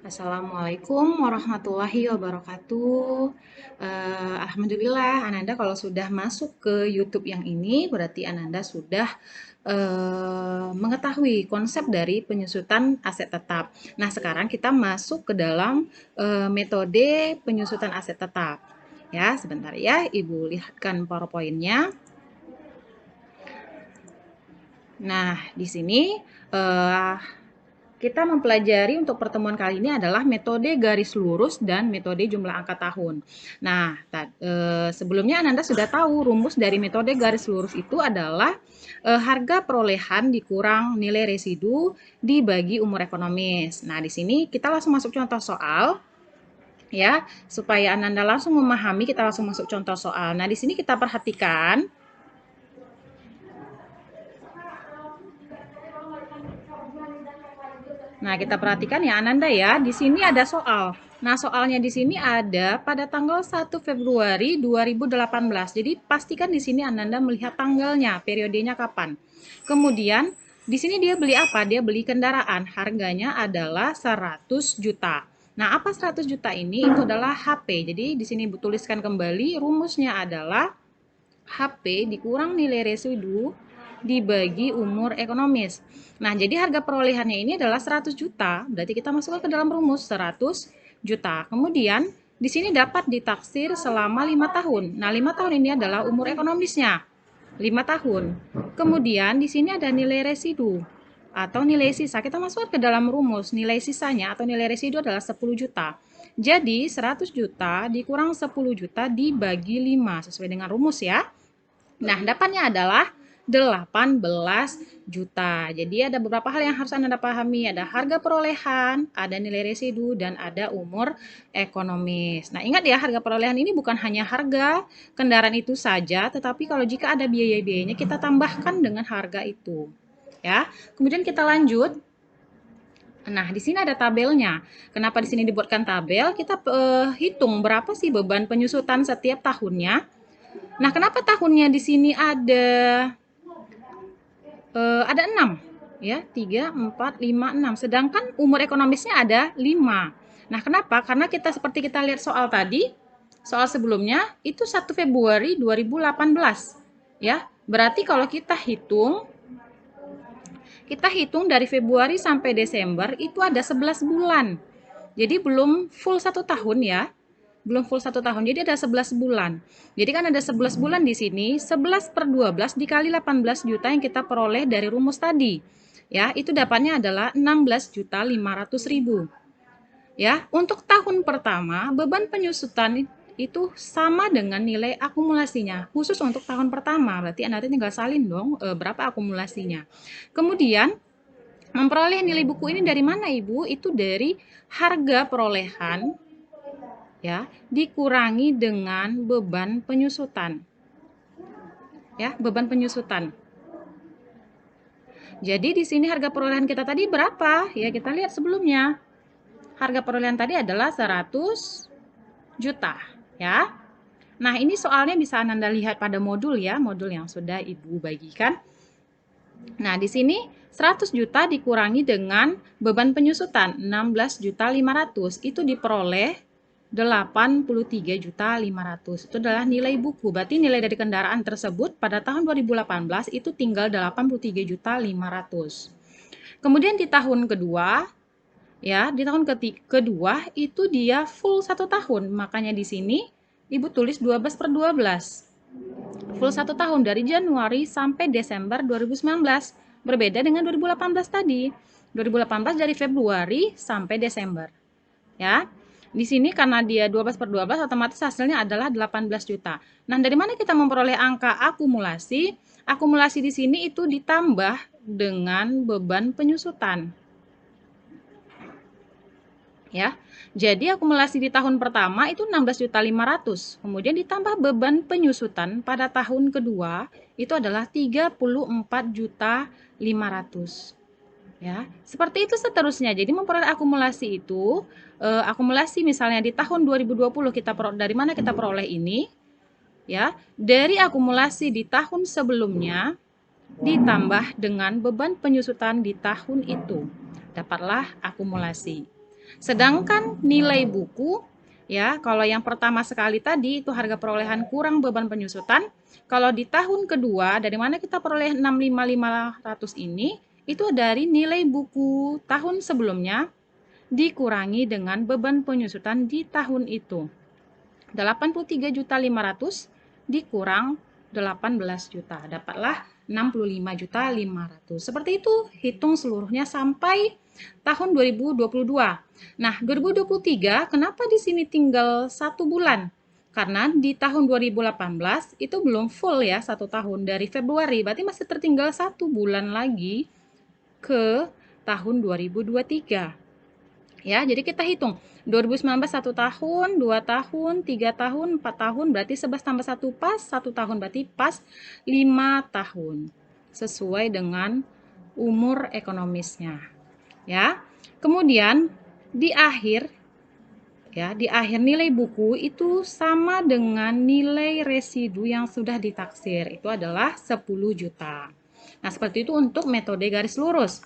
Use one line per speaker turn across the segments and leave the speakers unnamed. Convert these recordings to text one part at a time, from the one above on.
Assalamualaikum warahmatullahi wabarakatuh. Alhamdulillah, Ananda kalau sudah masuk ke YouTube yang ini, berarti Ananda sudah mengetahui konsep dari penyusutan aset tetap. Nah, sekarang kita masuk ke dalam metode penyusutan aset tetap. Ya, sebentar ya, Ibu lihatkan PowerPoint-nya. Nah, di sini eh, kita mempelajari untuk pertemuan kali ini adalah metode garis lurus dan metode jumlah angka tahun. Nah, sebelumnya Ananda sudah tahu rumus dari metode garis lurus itu adalah harga perolehan dikurang nilai residu dibagi umur ekonomis. Nah, di sini kita langsung masuk contoh soal ya, supaya Ananda langsung memahami, kita langsung masuk contoh soal. Nah, di sini kita perhatikan. Nah, kita perhatikan ya Ananda ya, di sini ada soal. Nah, soalnya di sini ada pada tanggal 1 Februari 2018. Jadi, pastikan di sini Ananda melihat tanggalnya, periodenya kapan. Kemudian, di sini dia beli apa? Dia beli kendaraan. Harganya adalah 100 juta. Nah, apa 100 juta ini? Itu adalah HP. Jadi, di sini tuliskan kembali rumusnya adalah HP dikurang nilai residu dibagi umur ekonomis. Nah, jadi harga perolehannya ini adalah 100 juta, berarti kita masukkan ke dalam rumus 100 juta. Kemudian, di sini dapat ditaksir selama 5 tahun. Nah, 5 tahun ini adalah umur ekonomisnya, 5 tahun. Kemudian, di sini ada nilai residu atau nilai sisa. Kita masukkan ke dalam rumus, nilai sisanya atau nilai residu adalah 10 juta. Jadi, 100 juta dikurang 10 juta dibagi 5, sesuai dengan rumus ya. Nah, dapatnya adalah 18 juta. Jadi ada beberapa hal yang harus Anda pahami. Ada harga perolehan, ada nilai residu, dan ada umur ekonomis. Nah, ingat ya, harga perolehan ini bukan hanya harga kendaraan itu saja, tetapi kalau jika ada biaya-biayanya, kita tambahkan dengan harga itu. Ya, kemudian kita lanjut. Nah, di sini ada tabelnya. Kenapa di sini dibuatkan tabel? Kita hitung berapa sih beban penyusutan setiap tahunnya. Nah, kenapa tahunnya di sini ada 6 ya, 3, 4, 5, 6. Sedangkan umur ekonomisnya ada 5. Nah, kenapa? Karena seperti kita lihat soal tadi, soal sebelumnya itu 1 Februari 2018 ya. Berarti kalau kita hitung dari Februari sampai Desember itu ada 11 bulan. Jadi belum full 1 tahun ya. Belum full 1 tahun, jadi ada 11 bulan. Jadi kan ada 11 bulan di sini, 11 per 12 dikali 18 juta yang kita peroleh dari rumus tadi. Ya, itu dapatnya adalah 16 juta 500 ribu. Ya, untuk tahun pertama, beban penyusutan itu sama dengan nilai akumulasinya, khusus untuk tahun pertama. Berarti Anda tinggal salin dong berapa akumulasinya. Kemudian, memperoleh nilai buku ini dari mana Ibu? Itu dari harga perolehan ya, dikurangi dengan beban penyusutan. Ya, beban penyusutan. Jadi di sini harga perolehan kita tadi berapa? Ya, kita lihat sebelumnya. Harga perolehan tadi adalah 100 juta, ya. Nah, ini soalnya bisa Anda lihat pada modul ya, modul yang sudah Ibu bagikan. Nah, di sini 100 juta dikurangi dengan beban penyusutan 16 juta 500. Itu diperoleh 83.500. Itu adalah nilai buku. Berarti nilai dari kendaraan tersebut pada tahun 2018 itu tinggal 83.500. Kemudian di tahun kedua, ya, di tahun kedua itu dia full 1 tahun. Makanya di sini Ibu tulis 12 per 12. Full 1 tahun dari Januari sampai Desember 2019. Berbeda dengan 2018 tadi. 2018 dari Februari sampai Desember. Ya. Di sini karena dia 12 per 12 otomatis hasilnya adalah 18 juta. Nah, dari mana kita memperoleh angka akumulasi? Akumulasi di sini itu ditambah dengan beban penyusutan. Ya. Jadi akumulasi di tahun pertama itu 16.500.000. Kemudian ditambah beban penyusutan pada tahun kedua itu adalah 34.500.000. Ya, seperti itu seterusnya. Jadi memperoleh akumulasi itu, akumulasi misalnya di tahun 2020 dari mana kita peroleh ini? Ya, dari akumulasi di tahun sebelumnya ditambah dengan beban penyusutan di tahun itu. Dapatlah akumulasi. Sedangkan nilai buku, ya, kalau yang pertama sekali tadi itu harga perolehan kurang beban penyusutan. Kalau di tahun kedua, dari mana kita peroleh 65.500 ini? Itu dari nilai buku tahun sebelumnya dikurangi dengan beban penyusutan di tahun itu. 83.500 dikurang 18 juta. Dapatlah 65.500. Seperti itu, hitung seluruhnya sampai tahun 2022. Nah, 2023 kenapa di sini tinggal 1 bulan? Karena di tahun 2018 itu belum full ya 1 tahun dari Februari, berarti masih tertinggal 1 bulan lagi ke tahun 2023. Ya, jadi kita hitung 2019 1 tahun, 2 tahun, 3 tahun, 4 tahun, berarti 11 tambah 1 pas, 1 tahun berarti pas 5 tahun. Sesuai dengan umur ekonomisnya. Ya. Kemudian di akhir nilai buku itu sama dengan nilai residu yang sudah ditaksir. Itu adalah 10 juta. Nah, seperti itu untuk metode garis lurus.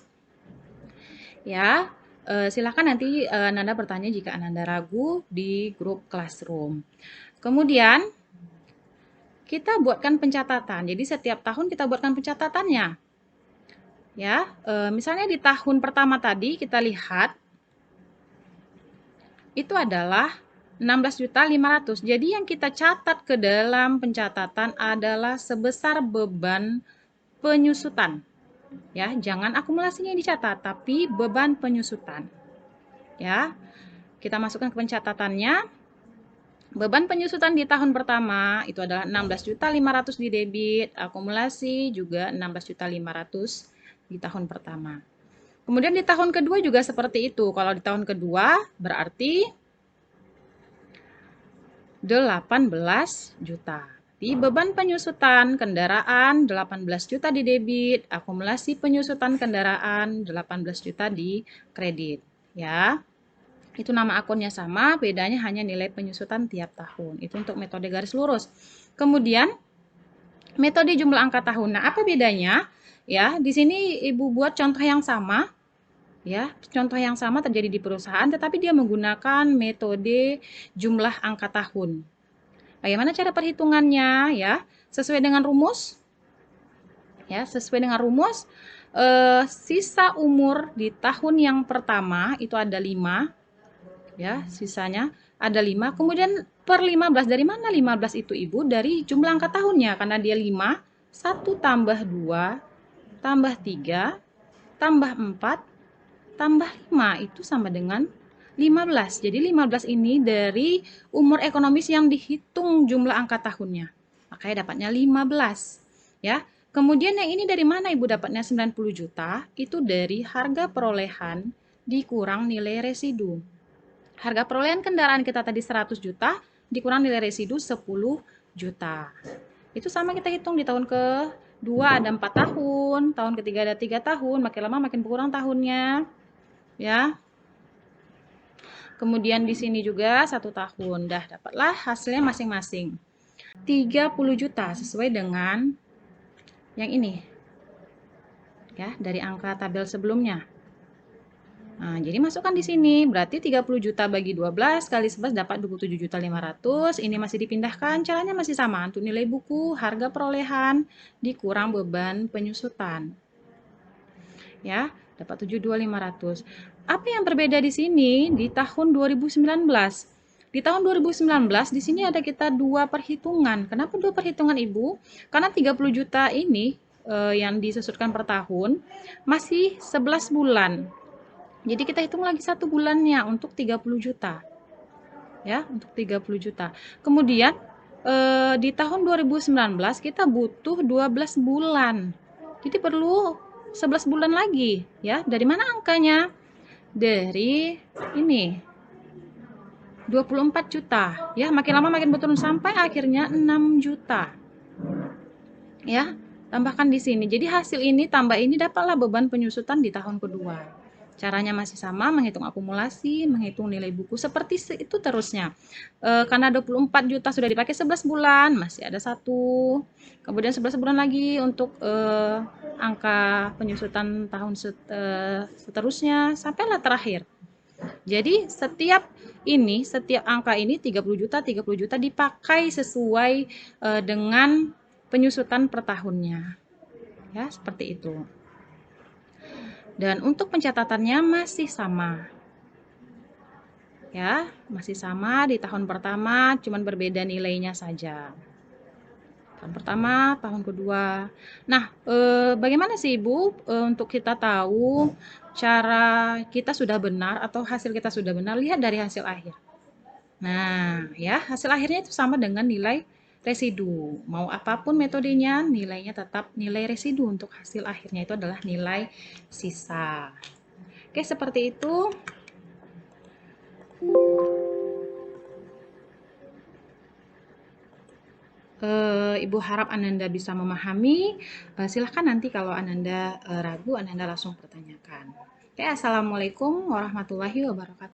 Ya, silakan nanti Ananda bertanya jika Ananda ragu di grup Classroom. Kemudian kita buatkan pencatatan. Jadi setiap tahun kita buatkan pencatatannya. Ya, misalnya di tahun pertama tadi kita lihat itu adalah 16.500. Jadi yang kita catat ke dalam pencatatan adalah sebesar beban penyusutan. Ya, jangan akumulasinya yang dicatat, tapi beban penyusutan. Ya, kita masukkan ke pencatatannya. Beban penyusutan di tahun pertama itu adalah 16.500 di debit, akumulasi juga 16.500 di tahun pertama. Kemudian di tahun kedua juga seperti itu. Kalau di tahun kedua berarti 18 juta. Di beban penyusutan kendaraan 18 juta di debit, akumulasi penyusutan kendaraan 18 juta di kredit, ya. Itu nama akunnya sama, bedanya hanya nilai penyusutan tiap tahun. Itu untuk metode garis lurus. Kemudian metode jumlah angka tahun. Nah, apa bedanya? Ya, di sini Ibu buat contoh yang sama. Ya, contoh yang sama terjadi di perusahaan, tetapi dia menggunakan metode jumlah angka tahun. Bagaimana cara perhitungannya? Ya, sesuai dengan rumus. Ya, sesuai dengan rumus, sisa umur di tahun yang pertama itu ada 5. Ya, sisanya ada 5. Kemudian per 15, dari mana 15 itu Ibu? Dari jumlah angka tahunnya, karena dia 5, 1 tambah 2, tambah 3, tambah 4, tambah 5, itu sama dengan 15. Jadi 15 ini dari umur ekonomis yang dihitung jumlah angka tahunnya. Makanya dapatnya 15. Ya. Kemudian yang ini dari mana Ibu dapatnya 90 juta? Itu dari harga perolehan dikurang nilai residu. Harga perolehan kendaraan kita tadi 100 juta, dikurang nilai residu 10 juta. Itu sama kita hitung di tahun ke-2 ada 4 tahun, tahun ketiga ada 3 tahun, makin lama makin berkurang tahunnya. Ya. Kemudian di sini juga 1 tahun. Dah dapatlah hasilnya masing-masing. 30 juta sesuai dengan yang ini. Ya, dari angka tabel sebelumnya. Nah, jadi masukkan di sini, berarti 30 juta bagi 12 kali 11 dapat 27.500. Ini masih dipindahkan, caranya masih sama. Untuk nilai buku, harga perolehan dikurang beban penyusutan. Ya, dapat 72.500. Apa yang berbeda di sini di tahun 2019? Di tahun 2019 di sini ada kita 2 perhitungan. Kenapa 2 perhitungan Ibu? Karena 30 juta ini yang disusutkan per tahun masih 11 bulan. Jadi kita hitung lagi 1 bulannya untuk 30 juta. Ya, untuk 30 juta. Kemudian di tahun 2019 kita butuh 12 bulan. Jadi perlu 11 bulan lagi, ya. Dari mana angkanya? Dari ini. 24 juta. Ya, makin lama makin berturun sampai akhirnya 6 juta. Ya, tambahkan di sini. Jadi hasil ini tambah ini dapatlah beban penyusutan di tahun kedua. Caranya masih sama, menghitung akumulasi, menghitung nilai buku, seperti itu terusnya. Karena 24 juta sudah dipakai 11 bulan, masih ada 1. Kemudian 11 bulan lagi untuk angka penyusutan tahun seterusnya, sampailah terakhir. Jadi setiap angka ini 30 juta dipakai sesuai dengan penyusutan per tahunnya. Ya, seperti itu. Dan untuk pencatatannya masih sama. Ya, masih sama di tahun pertama, cuman berbeda nilainya saja. Tahun pertama, tahun kedua. Nah, bagaimana sih Ibu untuk kita tahu cara kita sudah benar atau hasil kita sudah benar? Lihat dari hasil akhir. Nah, ya, hasil akhirnya itu sama dengan nilai residu. Mau apapun metodenya, nilainya tetap nilai residu. Untuk hasil akhirnya itu adalah nilai sisa. Oke, seperti itu. Ibu harap Ananda bisa memahami. Silahkan nanti kalau Ananda ragu, Ananda langsung pertanyakan. Oke, Assalamualaikum warahmatullahi wabarakatuh.